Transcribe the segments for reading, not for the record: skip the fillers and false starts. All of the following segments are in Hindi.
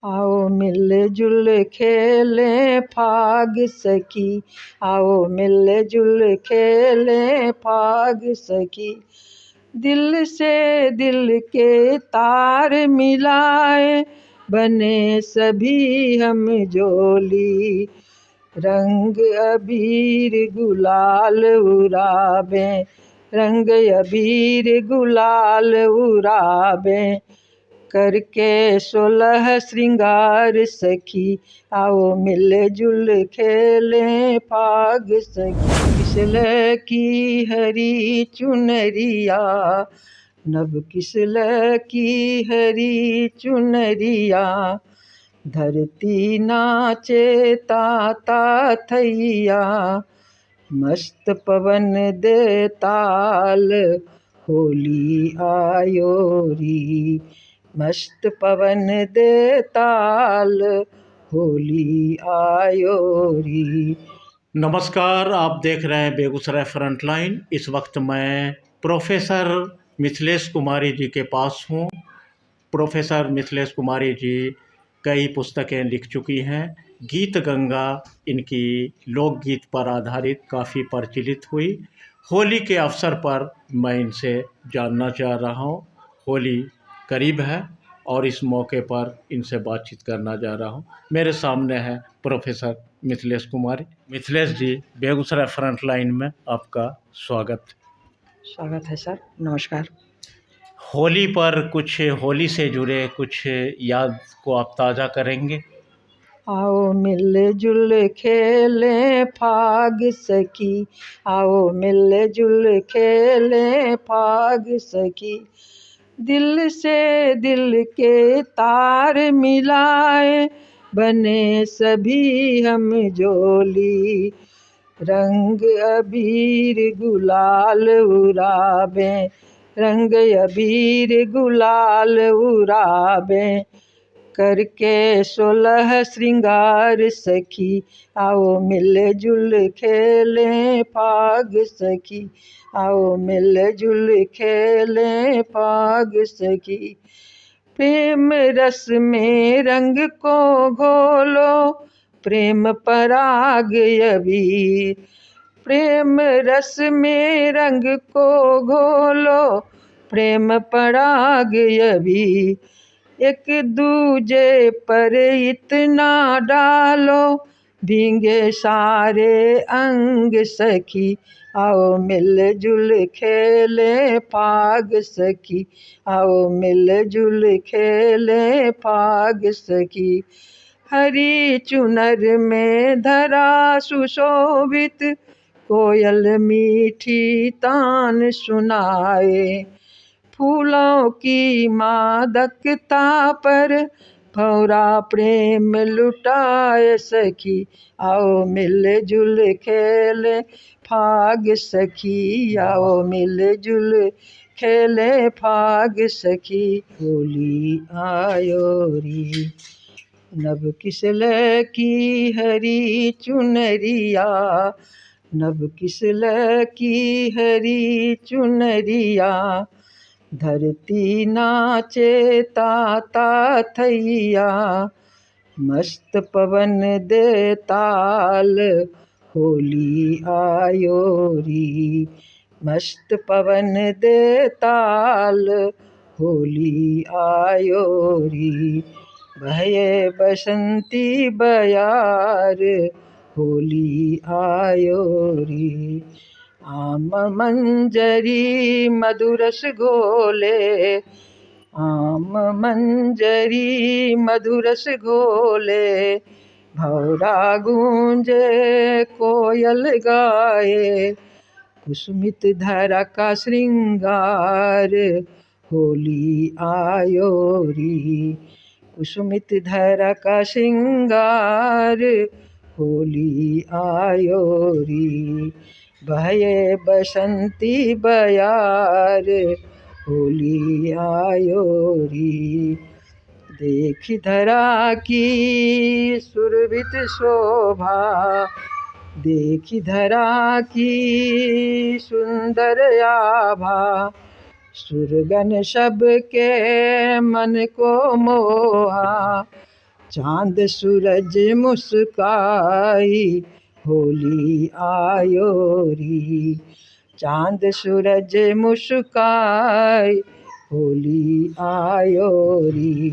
आओ मिलजुल खेलें फाग सखी, आओ मिलजुल खेलें फाग सखी। दिल से दिल के तार मिलाए, बने सभी हम जोली। रंग अबीर गुलाल उड़ावें, रंग अबीर गुलाल उड़ावें, करके 16 श्रृंगार सखी। आओ मिलजुल खेलें फाग सखी। किसल की हरी चुनरिया, नभ किसल की हरी चुनरिया, धरती नाचे ताता थैया, मस्त पवन दे ताल, होली आयो री। मस्त पवन दे ताल, होली आयो री। नमस्कार, आप देख रहे हैं बेगूसराय फ्रंटलाइन। इस वक्त मैं प्रोफेसर मिथिलेश कुमारी जी के पास हूँ। प्रोफेसर मिथिलेश कुमारी जी कई पुस्तकें लिख चुकी हैं। गीत गंगा इनकी लोकगीत पर आधारित काफ़ी प्रचलित हुई। होली के अवसर पर मैं इनसे जानना चाह रहा हूँ। होली करीब है और इस मौके पर इनसे बातचीत करना जा रहा हूँ। मेरे सामने है प्रोफेसर मिथिलेश कुमारी। मिथिलेश जी, बेगूसराय फ्रंटलाइन में आपका स्वागत है सर, नमस्कार। होली पर कुछ होली से जुड़े कुछ याद को आप ताज़ा करेंगे? आओ मिलजुल खेलें फाग सखी, आओ मिलजुल खेलें फाग सखी। दिल से दिल के तार मिलाए, बने सभी हम जोली। रंग अबीर गुलाल उड़ावें, रंग अबीर गुलाल उड़ावें, करके 16 श्रृंगार सखी। आओ मिलजुल खेलें फाग सखी, आओ मिलजुल खेलें फाग सखी। प्रेम रस में रंग को घोलो, प्रेम पराग अबीर। प्रेम रस में रंग को घोलो, प्रेम पराग अबीर। एक दूजे पर इतना डालो, भींगे सारे अंग सखी। आओ मिलजुल खेलें फाग सखी, आओ मिलजुल खेलें फाग सखी। हरी चुनर में धरा सुशोभित, कोयल मीठी तान सुनाए। फूलों की मादकता पर भौरा प्रेम लुटाए सखी। आओ मिलजुल खेलें फाग सखी, आओ मिलजुल खेलें फाग सखी। होली आयो री, नभ किसल की हरी चुनरिया, नभ किसल की हरी चुनरिया, धरती नाचे ताता थैया, मस्त पवन दे ताल, होली आयो री। मस्त पवन दे ताल, होली आयो री। बहे बसंती बयार, होली आयो री। आम मंजरी मधुरस घोले, आम मंजरी मधुरस घोले, भौरा गूंजे कोयल गाए। कुसुमित धरा का श्रृंगार, होली आयो री। कुसुमित धरा का श्रृंगार, होली आयो री। बहे बसंती बयार, होली आयो री। देखी धरा की सुरभित शोभा, देखी धरा की सुंदर आभा, सुरगन सबके मन को मोहा। चांद सूरज मुस्काई होली आयो री। चांद सूरज मुस्काई होली आयो री।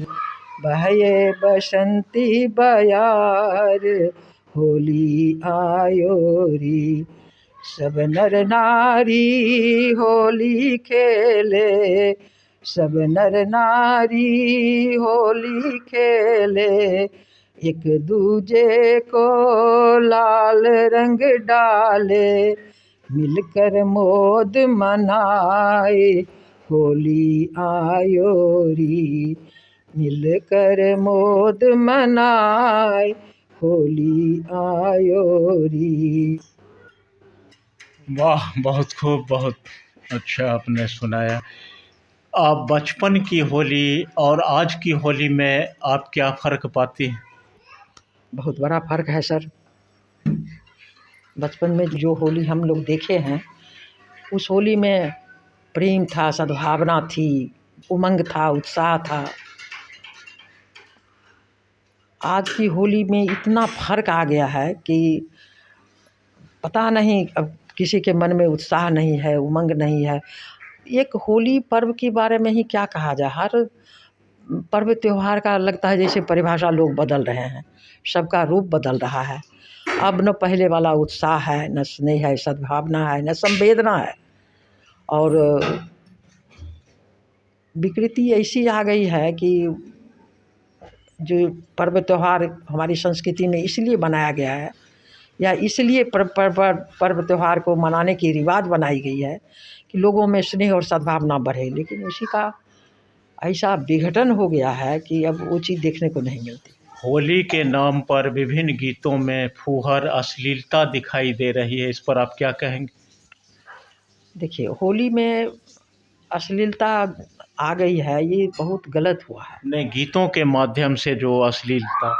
बहे बसंती बयार होली आयो री। सब नर नारी होली खेले, सब नर नारी होली खेले। एक दूजे को लाल रंग डाले, मिलकर मौज मनाए होली आयो री। मिलकर मौज मनाए होली आयो री। वाह, बहुत खूब, बहुत अच्छा आपने सुनाया। आप बचपन की होली और आज की होली में आप क्या फ़र्क पाती हैं? बहुत बड़ा फ़र्क है सर। बचपन में जो होली हम लोग देखे हैं, उस होली में प्रेम था, सद्भावना थी, उमंग था, उत्साह था। आज की होली में इतना फ़र्क आ गया है कि पता नहीं, अब किसी के मन में उत्साह नहीं है, उमंग नहीं है। एक होली पर्व के बारे में ही क्या कहा जाए। हर पर्व त्योहार का लगता है जैसे परिभाषा लोग बदल रहे हैं, सबका रूप बदल रहा है। अब न पहले वाला उत्साह है, न स्नेह है, सद्भावना है, न संवेदना है। और विकृति ऐसी आ गई है कि जो पर्व त्योहार हमारी संस्कृति में इसलिए बनाया गया है, या इसलिए पर्व त्योहार को मनाने की रिवाज बनाई गई है कि लोगों में स्नेह और सद्भावना बढ़े, लेकिन उसी का ऐसा विघटन हो गया है कि अब वो चीज़ देखने को नहीं मिलती। होली के नाम पर विभिन्न गीतों में फूहर, अश्लीलता दिखाई दे रही है, इस पर आप क्या कहेंगे? देखिए, होली में अश्लीलता आ गई है, ये बहुत गलत हुआ है। नहीं, गीतों के माध्यम से जो अश्लीलता।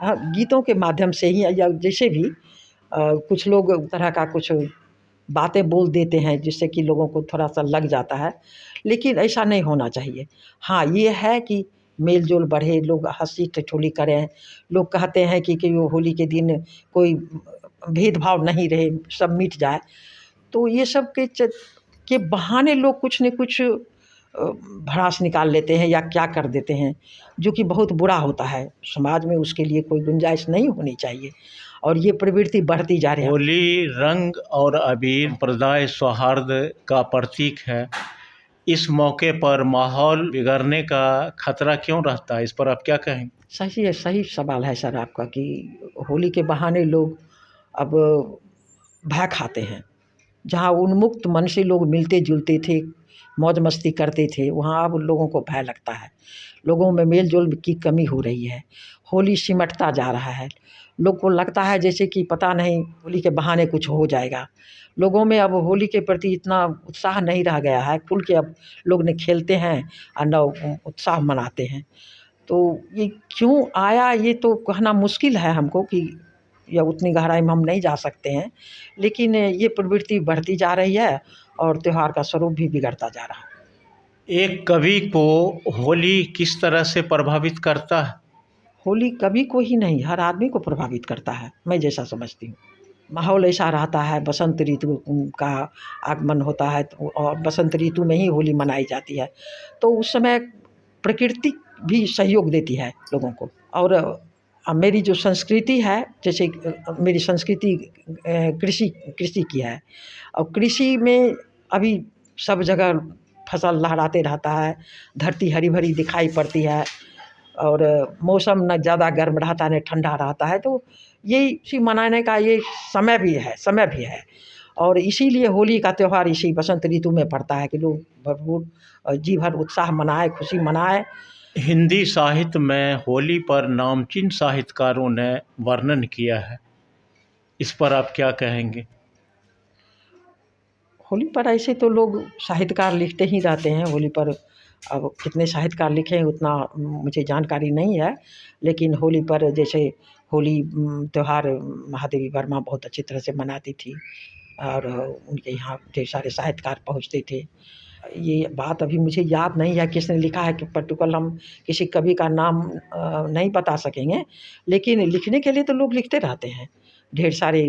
हाँ, गीतों के माध्यम से ही, या जैसे भी कुछ लोग तरह का कुछ बातें बोल देते हैं जिससे कि लोगों को थोड़ा सा लग जाता है, लेकिन ऐसा नहीं होना चाहिए। हाँ, ये है कि मेल जोल बढ़े, लोग हंसी ठिठोली करें। लोग कहते हैं कि वो होली के दिन कोई भेदभाव नहीं रहे, सब मिट जाए। तो ये सब के बहाने लोग कुछ न कुछ भड़ास निकाल लेते हैं या क्या कर देते हैं, जो कि बहुत बुरा होता है। समाज में उसके लिए कोई गुंजाइश नहीं होनी चाहिए, और ये प्रवृत्ति बढ़ती जा रही है। होली रंग और अबीर प्रदाय सौहार्द का प्रतीक है। इस मौके पर माहौल बिगड़ने का खतरा क्यों रहता है, इस पर आप क्या कहेंगे? सही है, सही सवाल है सर आपका कि होली के बहाने लोग अब भय खाते हैं। जहाँ उन्मुक्त मन से लोग मिलते जुलते थे, मौज मस्ती करते थे, वहाँ अब लोगों को भय लगता है। लोगों में मेल जोल की कमी हो रही है, होली सिमटता जा रहा है। लोग को लगता है जैसे कि पता नहीं होली के बहाने कुछ हो जाएगा। लोगों में अब होली के प्रति इतना उत्साह नहीं रह गया है, खुल के अब लोग न खेलते हैं और न उत्साह मनाते हैं। तो ये क्यों आया, ये तो कहना मुश्किल है हमको कि, या उतनी गहराई में हम नहीं जा सकते हैं, लेकिन ये प्रवृत्ति बढ़ती जा रही है और त्योहार का स्वरूप भी बिगड़ता जा रहा है। एक कवि को होली किस तरह से प्रभावित करता है? होली कवि को ही नहीं, हर आदमी को प्रभावित करता है, मैं जैसा समझती हूँ। माहौल ऐसा रहता है, बसंत ऋतु का आगमन होता है, और बसंत ऋतु में ही होली मनाई जाती है। तो उस समय प्रकृति भी सहयोग देती है लोगों को। और मेरी जो संस्कृति है, जैसे मेरी संस्कृति कृषि की है, और कृषि में अभी सब जगह फसल लहराते रहता है, धरती हरी भरी दिखाई पड़ती है, और मौसम न ज़्यादा गर्म रहता न ठंडा रहता है। तो ये इसी मनाने का ये समय भी है। और इसीलिए होली का त्यौहार इसी बसंत ऋतु में पड़ता है कि लोग भरपूर जी भर उत्साह मनाए, खुशी मनाए। हिंदी साहित्य में होली पर नामचीन साहित्यकारों ने वर्णन किया है, इस पर आप क्या कहेंगे? होली पर ऐसे तो लोग साहित्यकार लिखते ही रहते हैं होली पर। अब कितने साहित्यकार लिखे हैं उतना मुझे जानकारी नहीं है, लेकिन होली पर जैसे होली त्यौहार महादेवी वर्मा बहुत अच्छी तरह से मनाती थी, और उनके यहाँ ढेर सारे साहित्यकार पहुँचते थे। ये बात अभी मुझे याद नहीं है किसने लिखा है, कि पर्टिकुलर हम किसी कवि का नाम नहीं बता सकेंगे, लेकिन लिखने के लिए तो लोग लिखते रहते हैं। ढेर सारे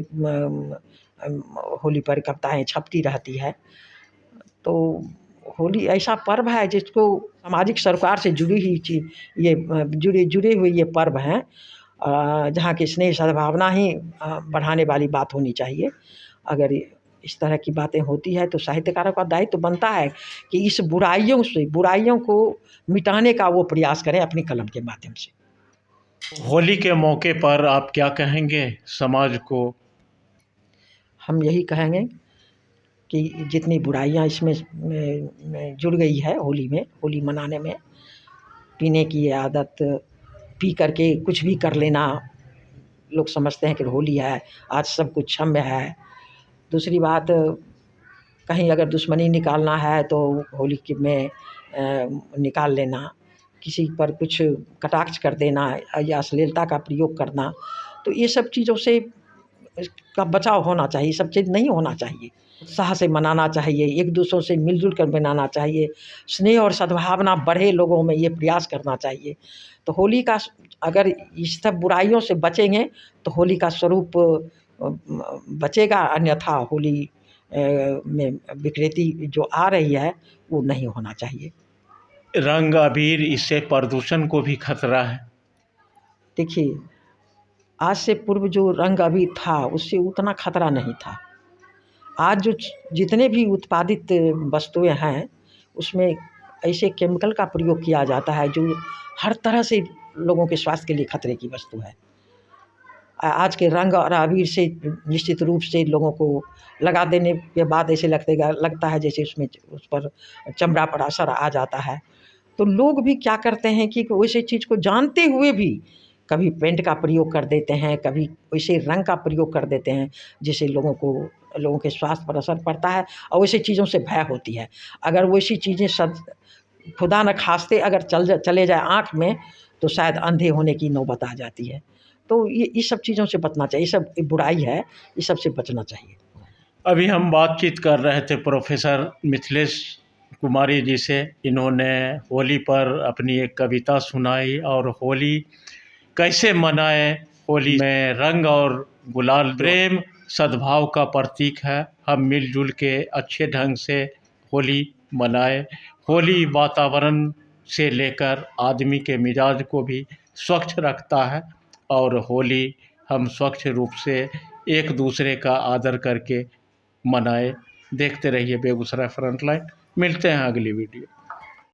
होली पर कविताएँ छपती रहती है। तो होली ऐसा पर्व है जिसको सामाजिक सरोकार से जुड़ी हुई चीज़, ये जुड़े हुए ये पर्व हैं, जहाँ की स्नेह सद्भावना ही बढ़ाने वाली बात होनी चाहिए। अगर इस तरह की बातें होती है तो साहित्यकारों का दायित्व तो बनता है कि इस बुराइयों को मिटाने का वो प्रयास करें अपनी कलम के माध्यम से। होली के मौके पर आप क्या कहेंगे समाज को? हम यही कहेंगे कि जितनी बुराइयां इसमें में जुड़ गई है होली मनाने में, पीने की आदत, पी करके कुछ भी कर लेना, लोग समझते हैं कि होली है, आज सब कुछ क्षम्य है। दूसरी बात, कहीं अगर दुश्मनी निकालना है तो होली में निकाल लेना, किसी पर कुछ कटाक्ष कर देना या अश्लीलता का प्रयोग करना, तो ये सब चीज़ों से का बचाव होना चाहिए। सब चीज़ नहीं होना चाहिए। उत्साह से मनाना चाहिए, एक दूसरों से मिलजुल कर मनाना चाहिए, स्नेह और सद्भावना बढ़े लोगों में, ये प्रयास करना चाहिए। तो होली का अगर इस सब बुराइयों से बचेंगे तो होली का स्वरूप बचेगा, अन्यथा होली में विकृति जो आ रही है वो नहीं होना चाहिए। रंग अबीर, इससे प्रदूषण को भी खतरा है। देखिए, आज से पूर्व जो रंग अबीर था उससे उतना खतरा नहीं था। आज जो जितने भी उत्पादित वस्तुएं हैं उसमें ऐसे केमिकल का प्रयोग किया जाता है जो हर तरह से लोगों के स्वास्थ्य के लिए खतरे की वस्तु है। आज के रंग और अबीर से निश्चित रूप से लोगों को लगा देने के बाद ऐसे लगता है जैसे उसमें उस पर चमड़ा पर असर आ जाता है। तो लोग भी क्या करते हैं कि वैसे चीज़ को जानते हुए भी कभी पेंट का प्रयोग कर देते हैं, कभी वैसे रंग का प्रयोग कर देते हैं जिससे लोगों के स्वास्थ्य पर असर पड़ता है और वैसी चीज़ों से भय होती है। अगर वैसी चीज़ें खुदा न खास्ते अगर चले जाए आँख में तो शायद अंधे होने की नौबत आ जाती है। तो ये इस सब चीज़ों से बचना चाहिए, सब बुराई है, इस सब से बचना चाहिए। अभी हम बातचीत कर रहे थे प्रोफेसर मिथिलेश कुमारी जी से। इन्होंने होली पर अपनी एक कविता सुनाई और होली कैसे मनाएं। होली में रंग और गुलाल प्रेम सद्भाव का प्रतीक है। हम मिलजुल के अच्छे ढंग से होली मनाएं। होली वातावरण से लेकर आदमी के मिजाज को भी स्वच्छ रखता है और होली हम स्वच्छ रूप से एक दूसरे का आदर करके मनाएं। देखते रहिए बेगूसराय फ्रंटलाइन। मिलते हैं अगली वीडियो।